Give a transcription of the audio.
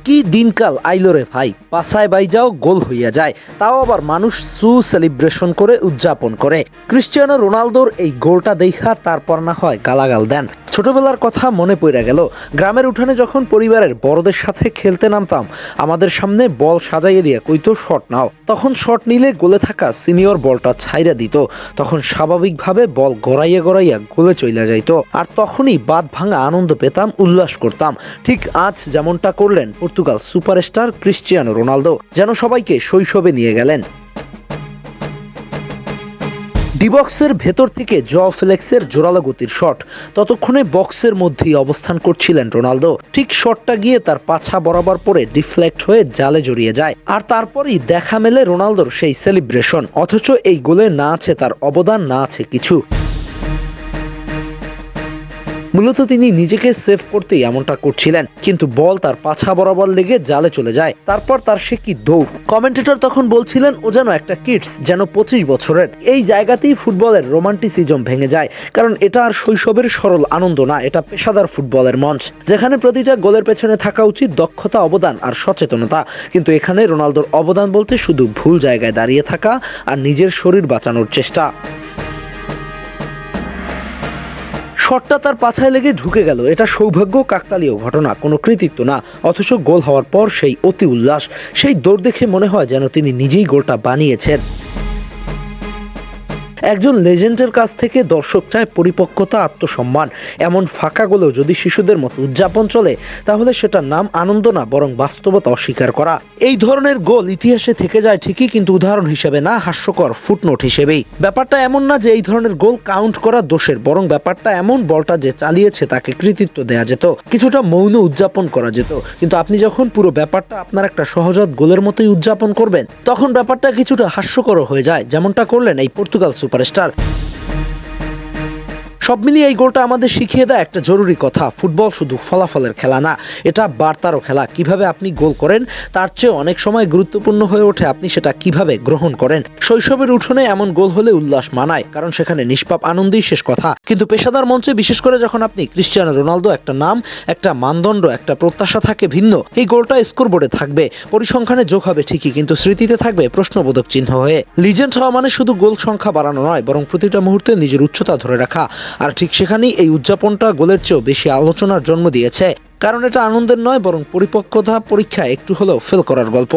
কি দিনকাল আইলো রে ভাই, পাছায় বাইজাও গোল হইয়া যায়, তাও আবার মানুষ সেলিব্রেশন করে উদযাপন করে। ক্রিস্টিয়ানো রোনালদোর এই গোলটা দেখা তারপর না হয় গালাগাল দেন। ছোটবেলার কথা মনে পড়ে গেল। গ্রামের উঠানে যখন পরিবারের বড়দের সাথে খেলতে নামতাম, আমাদের সামনে বল সাজাইয়ে দিয়ে কইতো শট নাও। তখন শট নিলে গোলে থাকা সিনিয়র বলটা ছাইরা দিত। তখন স্বাভাবিকভাবে বল গড়াইয়া গড়াইয়া গোলে চইলা যাইতো, আর তখনই বাদ ভাঙা আনন্দ পেতাম, উল্লাস করতাম। ঠিক আজ যেমনটা করলেন পর্তুগাল সুপারস্টার ক্রিস্টিয়ানো রোনালদো, যেন সবাইকে শৈশবে নিয়ে গেলেন। ডিবক্সের ভেতর থেকে ফেলেক্সের জোরালো গতির শট, ততক্ষণে বক্সের মধ্যেই অবস্থান করছিলেন রোনালদো। ঠিক শটটা গিয়ে তার পাছা বরাবর পরে ডিফ্লেক্ট হয়ে জালে জড়িয়ে যায়, আর তারপরই দেখা মেলে রোনালদোর সেই সেলিব্রেশন। অথচ এই গোলে না আছে তার অবদান, না আছে কিছু। মূলত তিনি নিজেকে সেভ করতেই এমনটা করছিলেন, কিন্তু বল তার পাছা বরাবর লেগে জালে চলে যায়। তারপর তার সে কি দৌড়! কমেন্টেটর তখন বলছিলেন ও যেন একটা কিডস, যেন 25 বছরের। এই জায়গাতেই ফুটবলের রোমান্টিসিজম ভেঙে যায়, কারণ এটা আর শৈশবের সরল আনন্দ না, এটা পেশাদার ফুটবলের মঞ্চ, যেখানে প্রতিটা গোলের পেছনে থাকা উচিত দক্ষতা, অবদান আর সচেতনতা। কিন্তু এখানে রোনালদোর অবদান বলতে শুধু ভুল জায়গায় দাঁড়িয়ে থাকা আর নিজের শরীর বাঁচানোর চেষ্টা। শটটা তার পাছায় লেগে ঢুকে গেল, এটা সৌভাগ্য, কাকতালীয় ঘটনা, কোনো কৃতিত্ব না। অথচ গোল হওয়ার পর সেই অতি উল্লাস, সেই দৌড় দেখে মনে হয় যেন তিনি নিজেই গোলটা বানিয়েছেন। একজন লেজেন্ডের কাছ থেকে দর্শক চায় পরিপক্কতা, আত্মসম্মান। এমন ফাঁকা গোলেও যদি শিশুদের মতো উদযাপন চলে, তাহলে সেটার নাম আনন্দ না, বরং বাস্তবতা অস্বীকার করা। এই ধরনের গোল ইতিহাসে থেকে যায় ঠিকই, কিন্তু উদাহরণ হিসেবে না, হাস্যকর ফুটনোট হিসেবেই। ব্যাপারটা এমন না যে এই ধরনের গোল কাউন্ট করা দোষের, বরং ব্যাপারটা এমন বলটা যে চালিয়েছে তাকে কৃতিত্ব দেয়া যেত, কিছুটা মৌন উদযাপন করা যেত। কিন্তু আপনি যখন পুরো ব্যাপারটা আপনার একটা সহজাত গোলের মতোই উদযাপন করবেন, তখন ব্যাপারটা কিছুটা হাস্যকর হয়ে যায়, যেমনটা করলেন এই পর্তুগাল সুপারস্টার। সব মিলিয়ে এই গোলটা আমাদের শিখিয়ে দেয় একটা জরুরি কথা: ফুটবল শুধু ফলাফলের খেলা না, এটা বার্তারও খেলা। কিভাবে আপনি গোল করেন তার চেয়ে অনেক সময় গুরুত্বপূর্ণ হয়ে ওঠে আপনি সেটা কিভাবে গ্রহণ করেন। শৈশবের উঠোনে এমন গোল হলে উল্লাস মানায়, কারণ সেখানে নিষ্পাপ আনন্দই শেষ কথা। কিন্তু পেশাদার মঞ্চে, বিশেষ করে যখন আপনি ক্রিস্টিয়ানো রোনালদো, একটা নাম, একটা মানদণ্ড, একটা প্রত্যাশা থাকে ভিন্ন। এই গোলটা স্কোরবোর্ডে থাকবে, পরিসংখ্যানে যোগ হবে ঠিকই, কিন্তু স্মৃতিতে থাকবে প্রশ্নবোধক চিহ্ন হয়ে। লিজেন্ড হওয়া মানে শুধু গোল সংখ্যা বাড়ানো নয়, বরং প্রতিটা মুহূর্তে নিজের উচ্চতা ধরে রাখা। আর ঠিক সেখানেই এই উদযাপনটা গোলের চেয়েও বেশি আলোচনার জন্ম দিয়েছে, কারণ এটা আনন্দের নয়, বরং পরিপক্কতা পরীক্ষায় একটু হলেও ফেল করার গল্প।